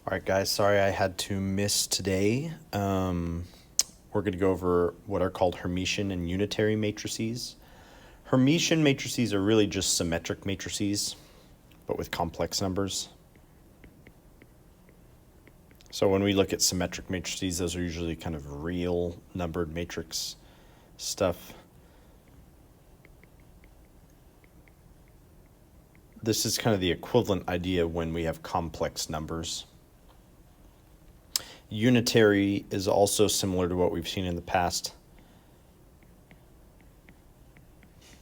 All right, guys, sorry I had to miss today. We're going to go over what are called Hermitian and unitary matrices. Hermitian matrices are really just symmetric matrices, but with complex numbers. So when we look at symmetric matrices, those are usually kind of real numbered matrix stuff. This is kind of the equivalent idea when we have complex numbers. Unitary is also similar to what we've seen in the past.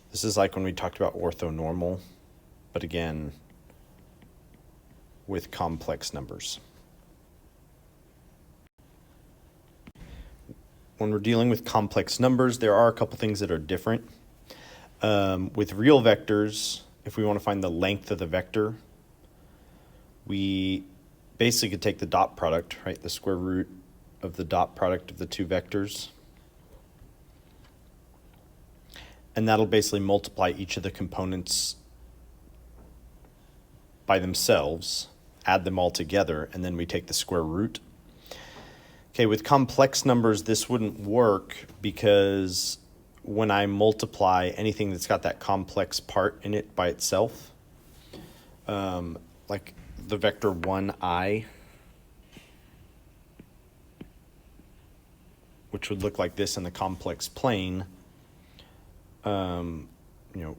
This is like when we talked about orthonormal, but again, with complex numbers. When we're dealing with complex numbers, there are a couple things that are different. With real vectors, if we want to find the length of the vector, we basically could take the dot product, right? The square root of the dot product of the two vectors. And that'll basically multiply each of the components by themselves, add them all together, and then we take the square root. Okay, with complex numbers, this wouldn't work because when I multiply anything that's got that complex part in it by itself, like the vector 1i, which would look like this in the complex plane. We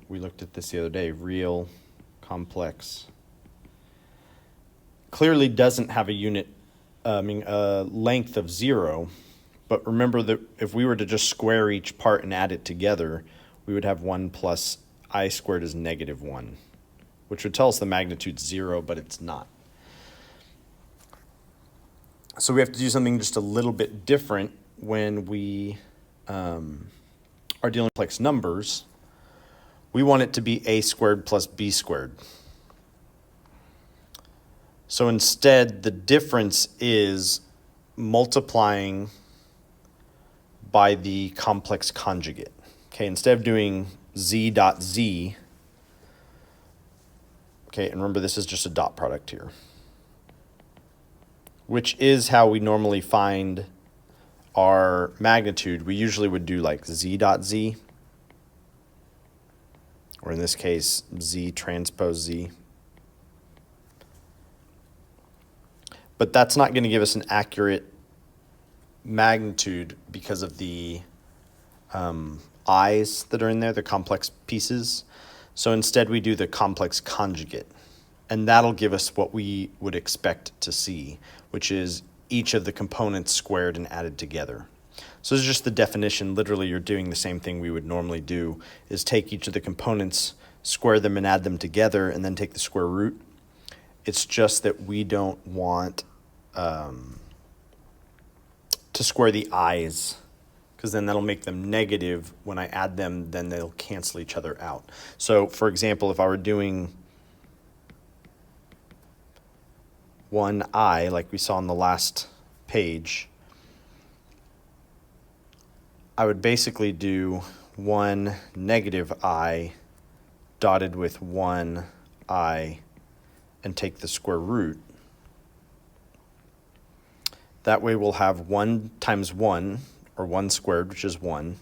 looked at this the other day, real, complex. Clearly doesn't have a unit, length of 0, but remember that if we were to just square each part and add it together, we would have 1 plus I squared is -1, which would tell us the magnitude's 0, but it's not. So we have to do something just a little bit different when we are dealing with complex numbers. We want it to be a squared plus b squared. So instead, the difference is multiplying by the complex conjugate. Okay, instead of doing z dot z, okay, and remember this is just a dot product here, which is how we normally find our magnitude. We usually would do like z dot z, or in this case, z transpose z. But that's not going to give us an accurate magnitude because of the i's that are in there, the complex pieces. So instead we do the complex conjugate, and that'll give us what we would expect to see, which is each of the components squared and added together. So this is just the definition. Literally, you're doing the same thing we would normally do, is take each of the components, square them and add them together, and then take the square root. It's just that we don't want to square the i's, because then that'll make them negative. When I add them, then they'll cancel each other out. So, for example, if I were doing 1i, like we saw on the last page, I would basically do 1 negative I dotted with 1i and take the square root. That way we'll have 1 times 1, or 1 squared, which is 1.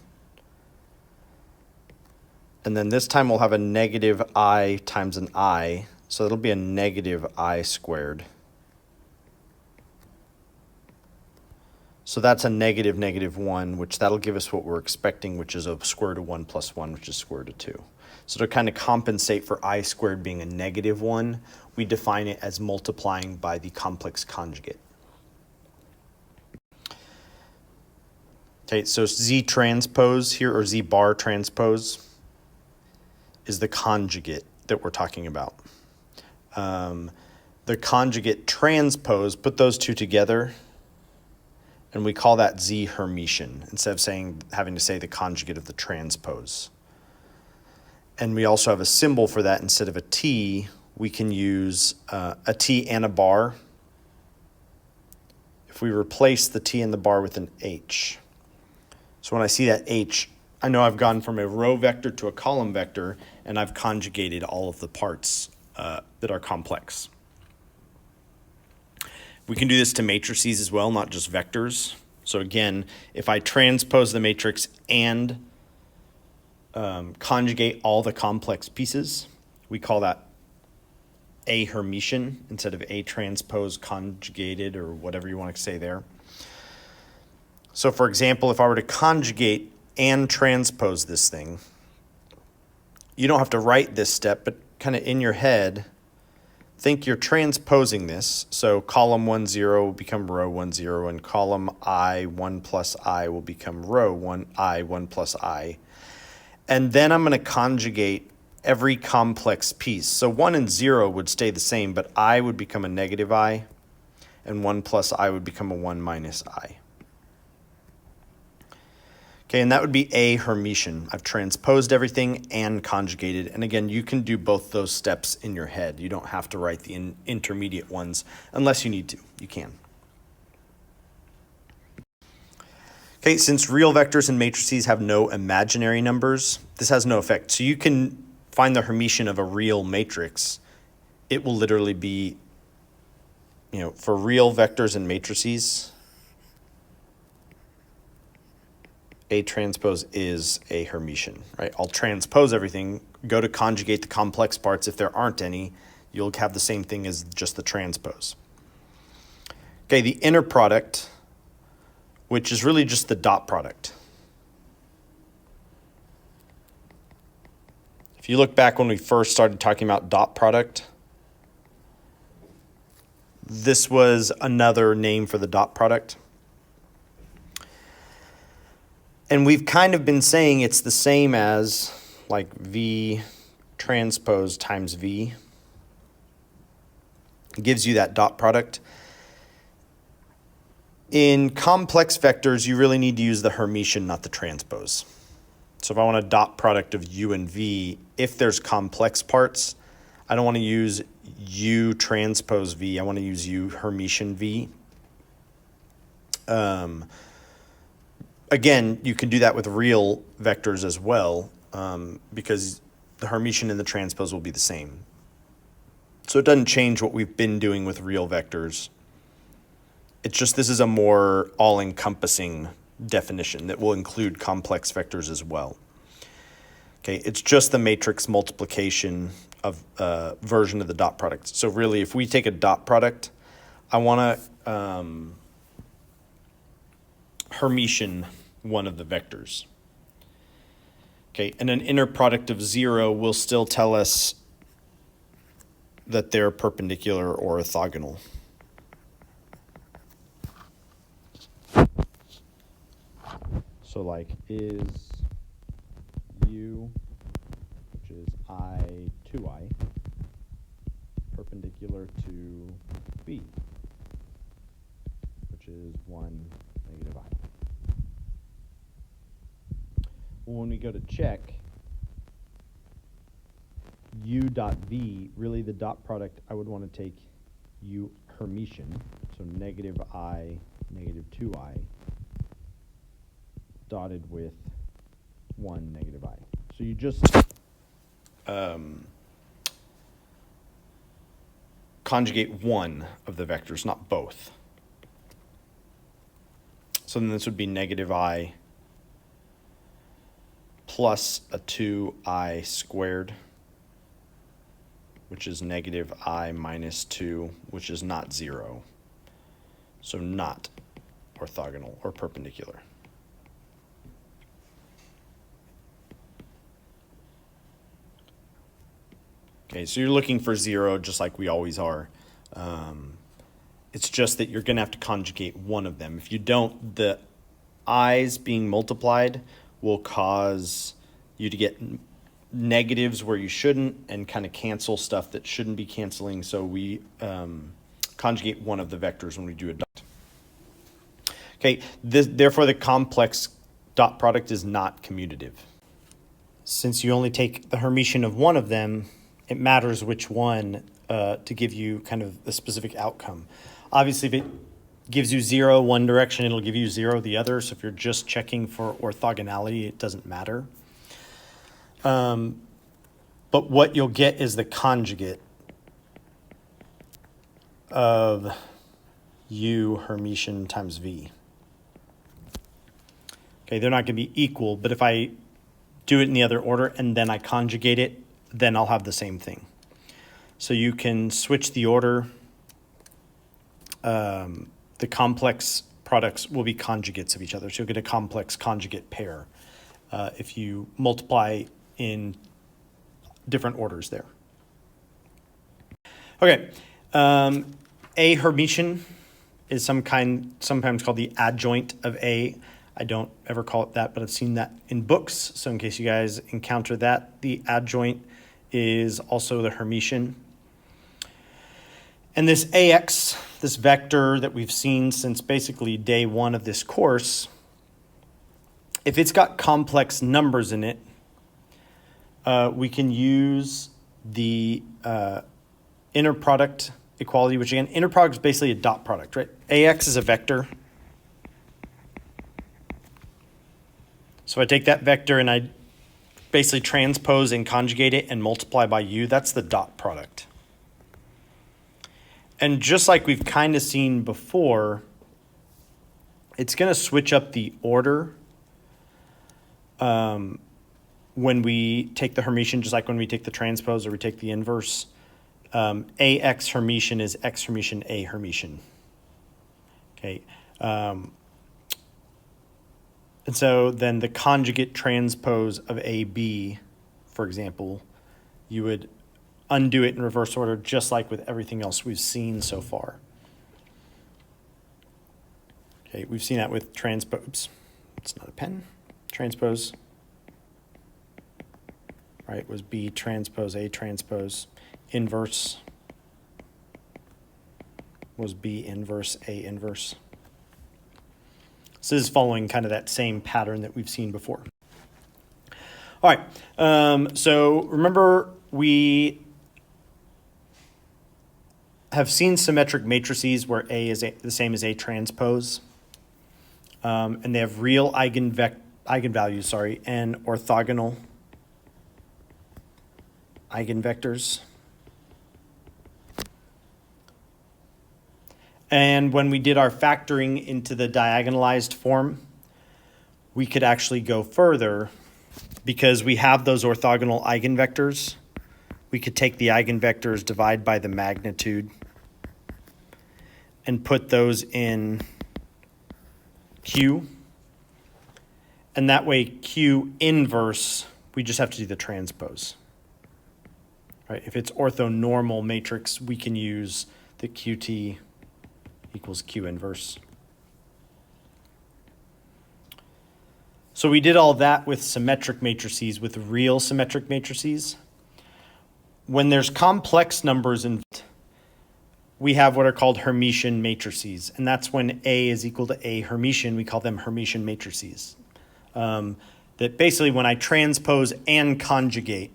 And then this time we'll have a negative I times an I, so it'll be a negative I squared. So that's a -1, which that'll give us what we're expecting, which is a square root of 1 plus 1, which is square root of 2. So to kind of compensate for I squared being a -1, we define it as multiplying by the complex conjugate. Okay, so z transpose here, or z bar transpose, is the conjugate that we're talking about. The conjugate transpose, put those two together, and we call that z Hermitian, instead of having to say the conjugate of the transpose. And we also have a symbol for that. Instead of a t, we can use a t and a bar. If we replace the t and the bar with an h. So when I see that h, I know I've gone from a row vector to a column vector, and I've conjugated all of the parts that are complex. We can do this to matrices as well, not just vectors. So again, if I transpose the matrix and conjugate all the complex pieces, we call that A Hermitian instead of A transpose conjugated or whatever you want to say there. So for example, if I were to conjugate and transpose this thing, you don't have to write this step, but kind of in your head, think you're transposing this. So column 1, 0 will become row 1, 0, and column I, 1 plus I will become row 1, I, 1 plus I. And then I'm going to conjugate every complex piece. So 1 and 0 would stay the same, but I would become a negative I, and 1 plus I would become a 1 minus I. Okay, and that would be A Hermitian. I've transposed everything and conjugated. And again, you can do both those steps in your head. You don't have to write the intermediate ones unless you need to. You can. Okay, since real vectors and matrices have no imaginary numbers, this has no effect. So you can find the Hermitian of a real matrix. It will literally be, for real vectors and matrices, A transpose is A Hermitian, right? I'll transpose everything, go to conjugate the complex parts. If there aren't any, you'll have the same thing as just the transpose. Okay, the inner product, which is really just the dot product. If you look back when we first started talking about dot product, this was another name for the dot product. And we've kind of been saying it's the same as like V transpose times V. It gives you that dot product. In complex vectors, you really need to use the Hermitian, not the transpose. So if I want a dot product of U and V, if there's complex parts, I don't want to use U transpose V. I want to use U Hermitian V. Again, you can do that with real vectors as well, because the Hermitian and the transpose will be the same. So it doesn't change what we've been doing with real vectors. It's just this is a more all-encompassing definition that will include complex vectors as well. Okay, it's just the matrix multiplication of version of the dot product. So really, if we take a dot product, I want to Hermitian one of the vectors. Okay, and an inner product of 0 will still tell us that they're perpendicular or orthogonal. So like is U, which is I, 2I, perpendicular to B, which is 1, negative I. When we go to check, U dot V, really the dot product, I would want to take U Hermitian, so negative I, negative 2I, dotted with 1, negative I. So you just conjugate one of the vectors, not both. So then this would be negative I plus a 2I squared, which is negative I minus 2, which is not 0. So not orthogonal or perpendicular. Okay, so you're looking for 0 just like we always are. It's just that you're going to have to conjugate one of them. If you don't, the i's being multiplied will cause you to get negatives where you shouldn't and kind of cancel stuff that shouldn't be canceling. So we conjugate one of the vectors when we do a dot. Okay, therefore the complex dot product is not commutative. Since you only take the Hermitian of one of them, it matters which one to give you kind of the specific outcome. Obviously, if it gives you 0 one direction, it'll give you 0 the other. So if you're just checking for orthogonality, it doesn't matter. But what you'll get is the conjugate of U Hermitian times V. Okay, they're not going to be equal, but if I do it in the other order and then I conjugate it, then I'll have the same thing. So you can switch the order. The complex products will be conjugates of each other. So you'll get a complex conjugate pair if you multiply in different orders there. Okay, A Hermitian is sometimes called the adjoint of A. I don't ever call it that, but I've seen that in books. So in case you guys encounter that, the adjoint is also the Hermitian. And this AX, this vector that we've seen since basically day one of this course, if it's got complex numbers in it, we can use the inner product equality, which again, inner product is basically a dot product, right? AX is a vector. So I take that vector and I basically transpose and conjugate it and multiply by U. That's the dot product. And just like we've kind of seen before, it's going to switch up the order when we take the Hermitian, just like when we take the transpose or we take the inverse. AX Hermitian is X Hermitian, A Hermitian. Okay. And so then the conjugate transpose of AB, for example, you would undo it in reverse order, just like with everything else we've seen so far. Okay, we've seen that with transpose. Oops, it's not a pen. Transpose. Right, was B transpose, A transpose. Inverse was B inverse, A inverse. So this is following kind of that same pattern that we've seen before. All right, so remember we have seen symmetric matrices where A is the same as A transpose, and they have real eigenvalues, and orthogonal eigenvectors. And when we did our factoring into the diagonalized form, we could actually go further because we have those orthogonal eigenvectors. We could take the eigenvectors, divide by the magnitude, and put those in Q. And that way Q inverse, we just have to do the transpose. Right? If it's orthonormal matrix, we can use the QT equals Q inverse. So we did all that with symmetric matrices, with real symmetric matrices. When there's complex numbers involved, we have what are called Hermitian matrices, and that's when A is equal to A Hermitian. We call them Hermitian matrices. That basically when I transpose and conjugate,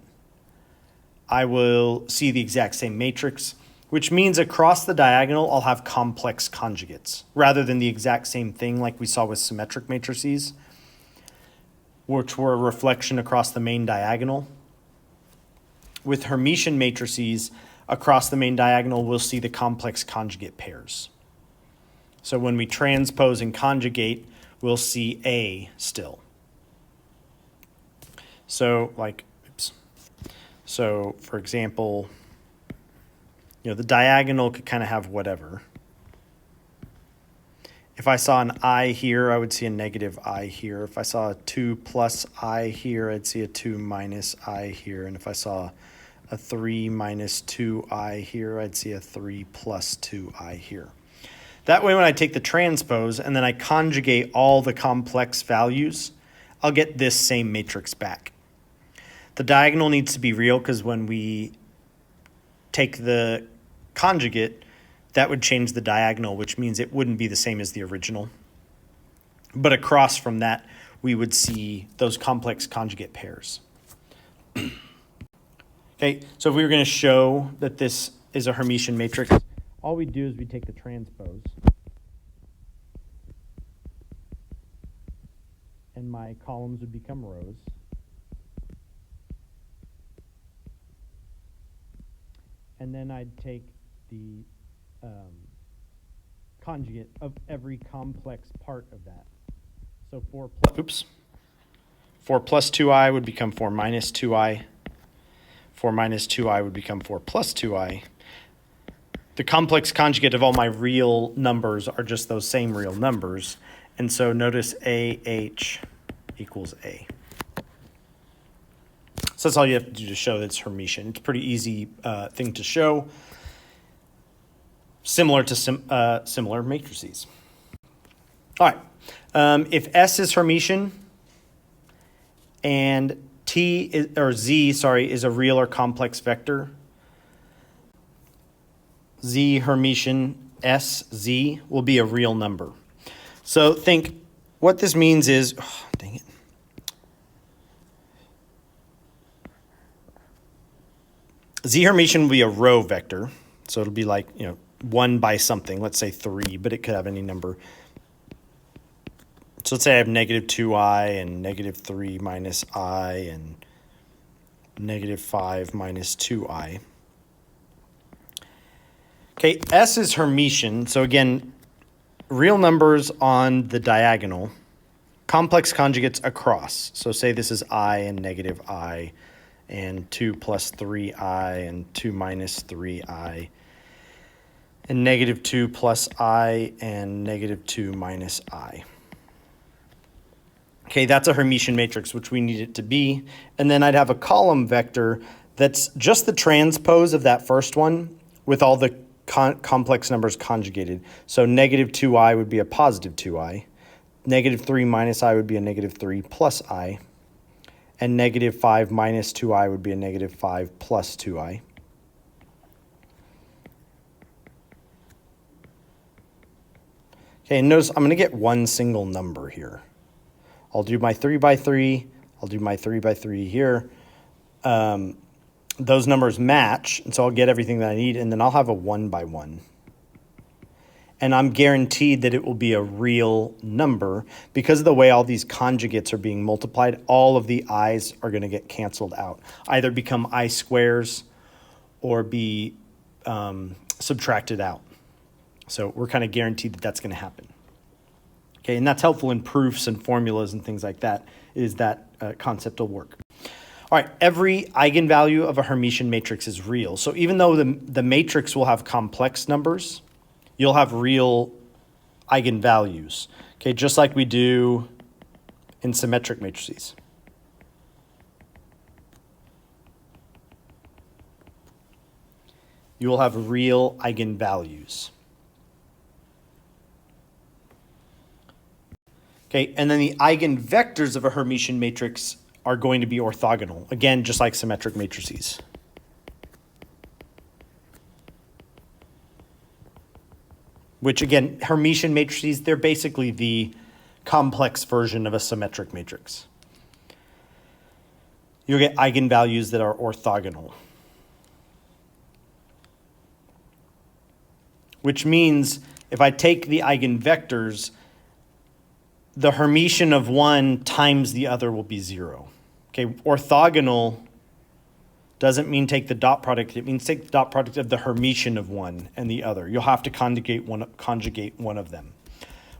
I will see the exact same matrix, which means across the diagonal, I'll have complex conjugates rather than the exact same thing like we saw with symmetric matrices, which were a reflection across the main diagonal. With Hermitian matrices, across the main diagonal, we'll see the complex conjugate pairs. So when we transpose and conjugate, we'll see A still. So so for example, the diagonal could kind of have whatever. If I saw an I here, I would see a negative I here. If I saw a 2 plus I here, I'd see a 2 minus I here. And if I saw a 3 minus 2I here, I'd see a 3 plus 2I here. That way, when I take the transpose and then I conjugate all the complex values, I'll get this same matrix back. The diagonal needs to be real because when we take the conjugate, that would change the diagonal, which means it wouldn't be the same as the original. But across from that, we would see those complex conjugate pairs. Okay, so if we were going to show that this is a Hermitian matrix, all we do is we take the transpose, and my columns would become rows. And then I'd take the conjugate of every complex part of that. So 4 plus 2i would become 4 minus 2i. 4 minus 2i would become 4 plus 2i. The complex conjugate of all my real numbers are just those same real numbers. And so notice AH equals A. So that's all you have to do to show that it's Hermitian. It's a pretty easy thing to show, similar to similar matrices. All right. If S is Hermitian and Z is a real or complex vector, Z Hermitian S Z will be a real number. So think what this means is, dang it. Z Hermitian will be a row vector. So it'll be like, 1 by something, let's say 3, but it could have any number. So let's say I have negative 2i and negative 3 minus I and negative 5 minus 2i. Okay, S is Hermitian. So again, real numbers on the diagonal, complex conjugates across. So say this is I and negative I, and 2 plus 3i, and 2 minus 3i, and negative 2 plus I, and negative 2 minus I. Okay, that's a Hermitian matrix, which we need it to be. And then I'd have a column vector that's just the transpose of that first one with all the complex numbers conjugated. So negative 2i would be a positive 2i. Negative 3 minus I would be a negative 3 plus I. And negative 5 minus 2i would be a negative 5 plus 2i. Okay, and notice I'm going to get one single number here. I'll do my 3 by 3. I'll do my 3 by 3 here. Those numbers match, and so I'll get everything that I need, and then I'll have a 1 by 1. And I'm guaranteed that it will be a real number because of the way all these conjugates are being multiplied. All of the i's are going to get canceled out, either become I squares or be subtracted out. So we're kind of guaranteed that that's going to happen. Okay, and that's helpful in proofs and formulas and things like that, is that concept will work. All right, every eigenvalue of a Hermitian matrix is real. So even though the matrix will have complex numbers, you'll have real eigenvalues, okay, just like we do in symmetric matrices. You will have real eigenvalues. Okay, and then the eigenvectors of a Hermitian matrix are going to be orthogonal, again, just like symmetric matrices. Which, again, Hermitian matrices, they're basically the complex version of a symmetric matrix. You'll get eigenvalues that are orthogonal. Which means if I take the eigenvectors, the Hermitian of one times the other will be 0. Okay, orthogonal doesn't mean take the dot product. It means take the dot product of the Hermitian of one and the other. You'll have to conjugate one of them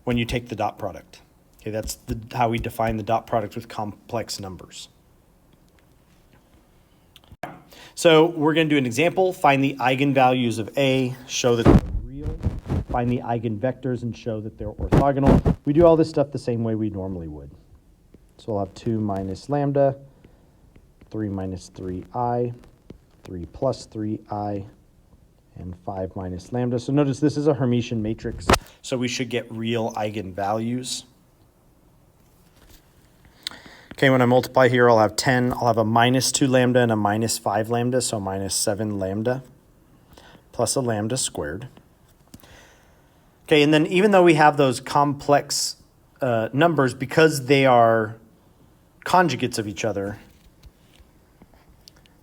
when you take the dot product. Okay, that's how we define the dot product with complex numbers. So we're going to do an example. Find the eigenvalues of A, show that they're real. Find the eigenvectors and show that they're orthogonal. We do all this stuff the same way we normally would. So we'll have 2 minus lambda, 3 minus 3i, 3 plus 3i, and 5 minus lambda. So notice this is a Hermitian matrix, so we should get real eigenvalues. Okay, when I multiply here, I'll have 10. I'll have a minus 2 lambda and a minus 5 lambda, so minus 7 lambda plus a lambda squared. Okay, and then even though we have those complex numbers, because they are conjugates of each other,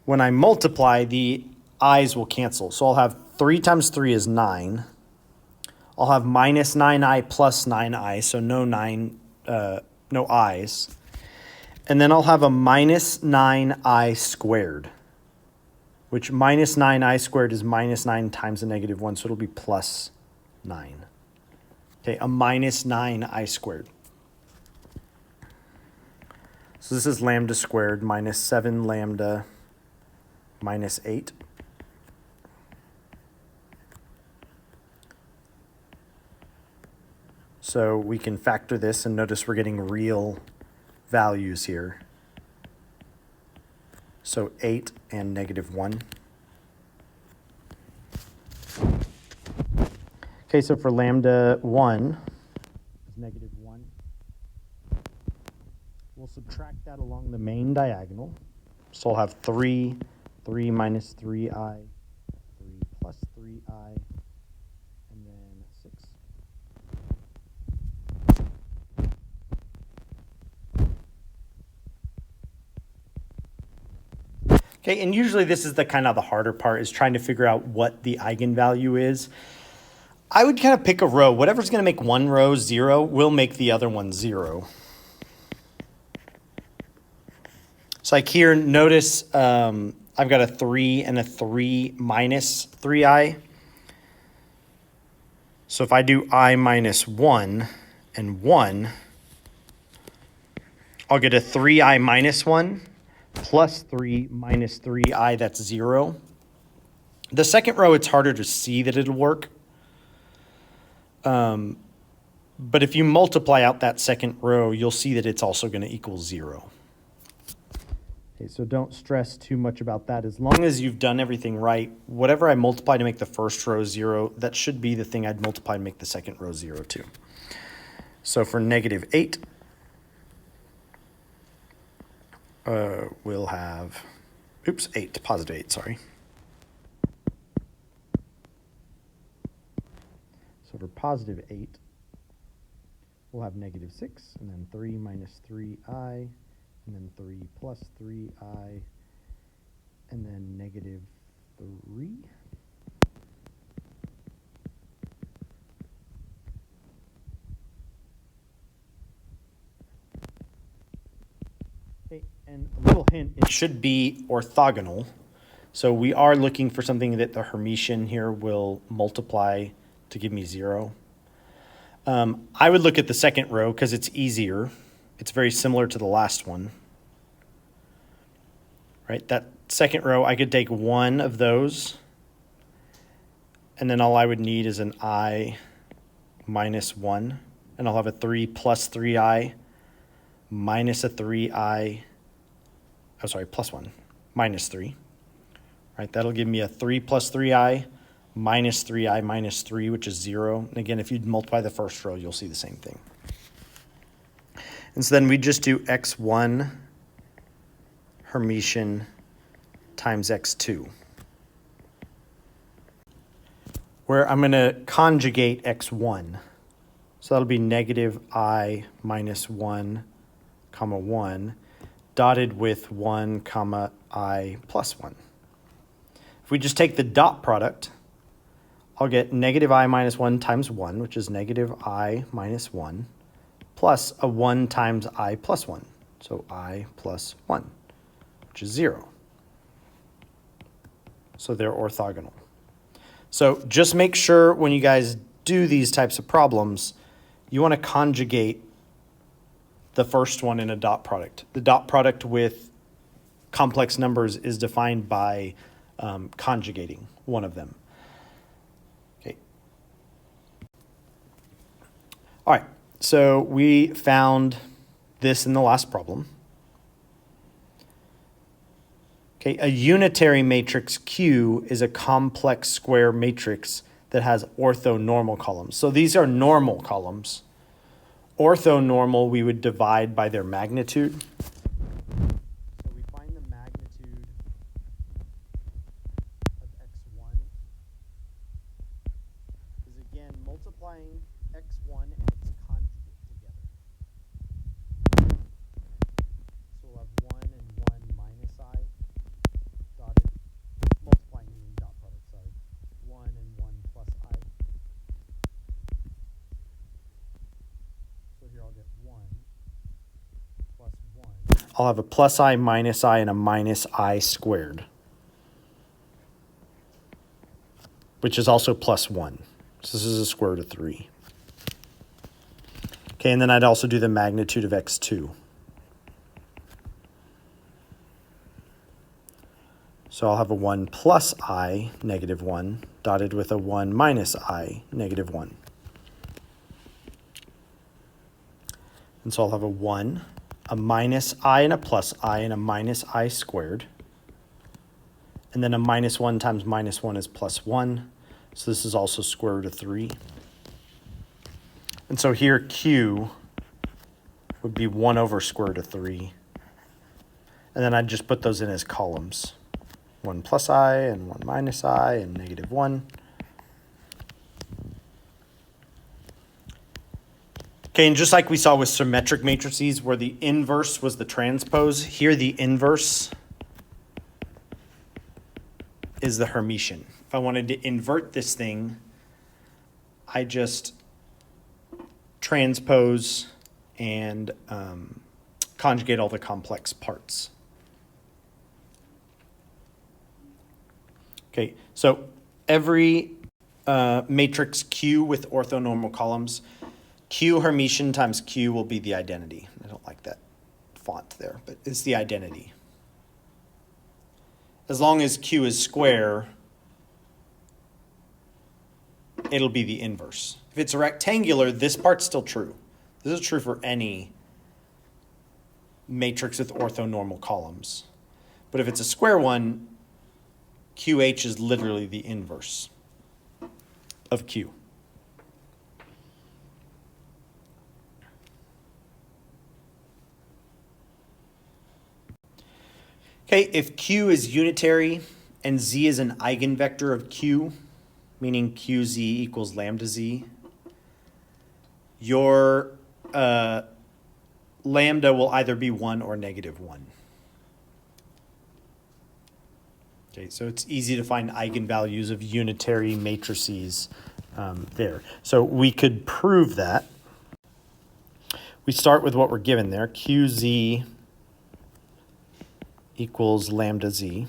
when I multiply, the i's will cancel. So I'll have 3 times 3 is 9. I'll have minus 9i plus 9i, so no i's. And then I'll have a minus 9i squared, which minus 9i squared is minus 9 times a negative 1, so it'll be plus 9. Okay, a minus 9I squared. So this is lambda squared minus 7 lambda minus 8. So we can factor this, and notice we're getting real values here. So 8 and negative 1. Okay, so for lambda 1 is negative 1. We'll subtract that along the main diagonal. So I'll have 3 minus 3i, 3 plus 3i, and then 6. Okay, and usually this is the kind of the harder part, is trying to figure out what the eigenvalue is. I would kind of pick a row. Whatever's going to make one row 0 will make the other one 0. So like here, notice I've got a 3 and a 3 minus 3i. So if I do I minus 1 and 1, I'll get a 3i minus 1 plus 3 minus 3i, that's 0. The second row, it's harder to see that it'll work. But if you multiply out that second row, you'll see that it's also going to equal 0. Okay, so don't stress too much about that. As long as you've done everything right, whatever I multiply to make the first row 0, that should be the thing I'd multiply to make the second row 0 too. So for negative 8, we'll have, positive 8, sorry. So for positive 8, we'll have negative 6, and then 3 minus 3i, and then 3 plus 3i, and then negative 3. Okay, and a little hint, it should be orthogonal. So we are looking for something that the Hermitian here will multiply to give me 0. I would look at the second row because it's easier. It's very similar to the last one. Right, that second row, I could take one of those, and then all I would need is an I minus 1, and I'll have a 3 plus 3i minus a 3i, plus 1, minus 3. Right, that'll give me a 3 plus 3i minus 3i minus 3, which is 0. And again, if you multiply the first row, you'll see the same thing. And so then we just do x1 Hermitian times x2, where I'm going to conjugate x1. So that'll be negative I minus 1, comma 1, dotted with 1, comma I plus 1. If we just take the dot product, I'll get negative I minus 1 times 1, which is negative I minus 1, plus a 1 times I plus 1, so I plus 1, which is 0. So they're orthogonal. So just make sure when you guys do these types of problems, you want to conjugate the first one in a dot product. The dot product with complex numbers is defined by conjugating one of them. Okay. All right, so we found this in the last problem. Okay, a unitary matrix Q is a complex square matrix that has orthonormal columns. So these are normal columns. Orthonormal we would divide by their magnitude. So we find the magnitude of x1 is again multiplying x1 and its conjugate together. So we'll have 1 and 1 minus I. Dotted, multiplying using dot product, sorry. 1 and 1 plus I. So here I'll get 1 plus 1. I'll have a plus I, minus I, and a minus I squared, which is also plus 1. So this is a square root of 3. Okay, and then I'd also do the magnitude of x2. So I'll have a 1 plus I, negative 1, dotted with a 1 minus I, negative 1. And so I'll have a 1, a minus I, and a plus I, and a minus I squared. And then a minus 1 times minus 1 is plus 1. So this is also square root of 3. And so here Q would be 1 over square root of 3. And then I'd just put those in as columns. 1 plus I and 1 minus I and negative 1. Okay, and just like we saw with symmetric matrices where the inverse was the transpose, here the inverse is the Hermitian. If I wanted to invert this thing, I just transpose and conjugate all the complex parts. Okay, so every matrix Q with orthonormal columns, Q Hermitian times Q will be the identity. I don't like that font there, but it's the identity. As long as Q is square, it'll be the inverse. If it's rectangular, this part's still true. This is true for any matrix with orthonormal columns. But if it's a square one, QH is literally the inverse of Q. Okay, if Q is unitary and Z is an eigenvector of Q, meaning QZ equals lambda Z, your lambda will either be 1 or negative 1. Okay, so it's easy to find eigenvalues of unitary matrices there. So we could prove that. We start with what we're given there, QZ equals lambda Z.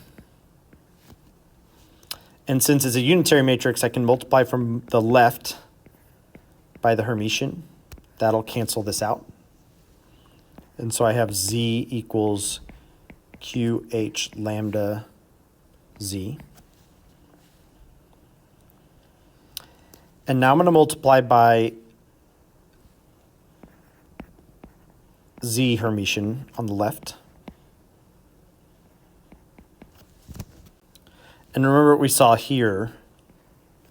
And since it's a unitary matrix, I can multiply from the left by the Hermitian. That'll cancel this out. And so I have Z equals QH lambda Z. And now I'm going to multiply by Z Hermitian on the left. And remember what we saw here.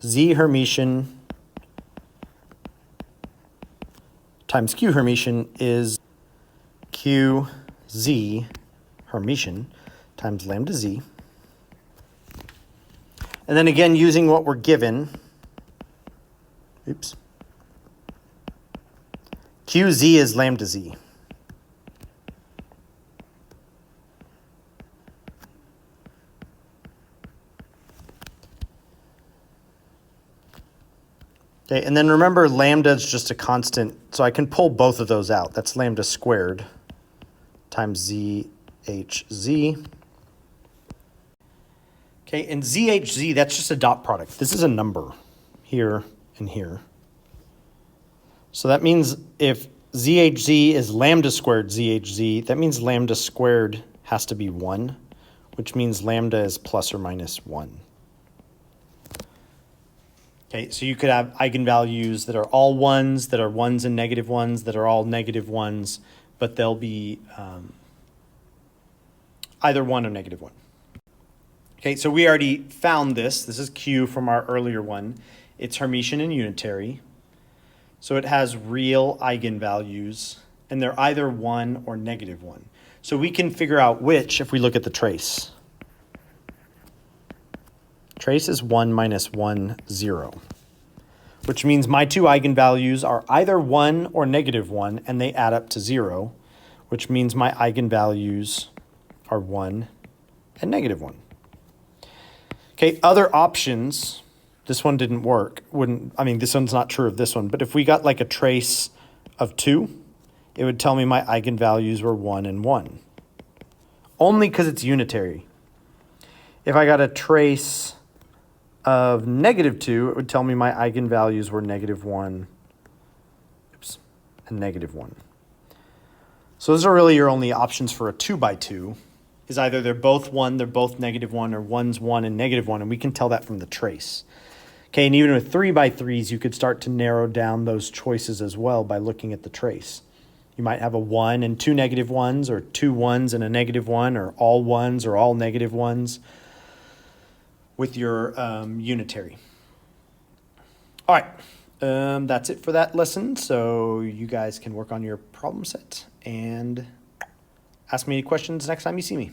Z Hermitian times Q Hermitian is QZ Hermitian times lambda Z. And then again, using what we're given, QZ is lambda Z. Okay, and then remember lambda is just a constant, so I can pull both of those out. That's lambda squared times ZHZ. Okay, and ZHZ, that's just a dot product. This is a number here and here. So that means if ZHZ is lambda squared ZHZ, that means lambda squared has to be 1, which means lambda is plus or minus 1. Okay, so you could have eigenvalues that are all 1s, that are 1s and negative 1s, that are all negative 1s, but they'll be either 1 or negative 1. Okay, so we already found this. This is Q from our earlier one. It's Hermitian and unitary. So it has real eigenvalues, and they're either 1 or negative 1. So we can figure out which if we look at the trace. Trace is 1 minus 1, 0, which means my two eigenvalues are either 1 or negative 1, and they add up to 0, which means my eigenvalues are 1 and negative 1. Okay, other options, this one didn't work. This one's not true of this one, but if we got like a trace of 2, it would tell me my eigenvalues were 1 and 1, only because it's unitary. If I got a trace of negative 2, it would tell me my eigenvalues were negative 1 and and -1. So those are really your only options for a 2 by 2, is either they're both 1, they're both -1, or one's 1 and -1, and we can tell that from the trace. Okay, and even with 3 by 3s, you could start to narrow down those choices as well by looking at the trace. You might have a 1 and 2 -1s, or 2 1s and a -1, or all 1s or all -1s with your unitary. All right, that's it for that lesson. So you guys can work on your problem set and ask me any questions next time you see me.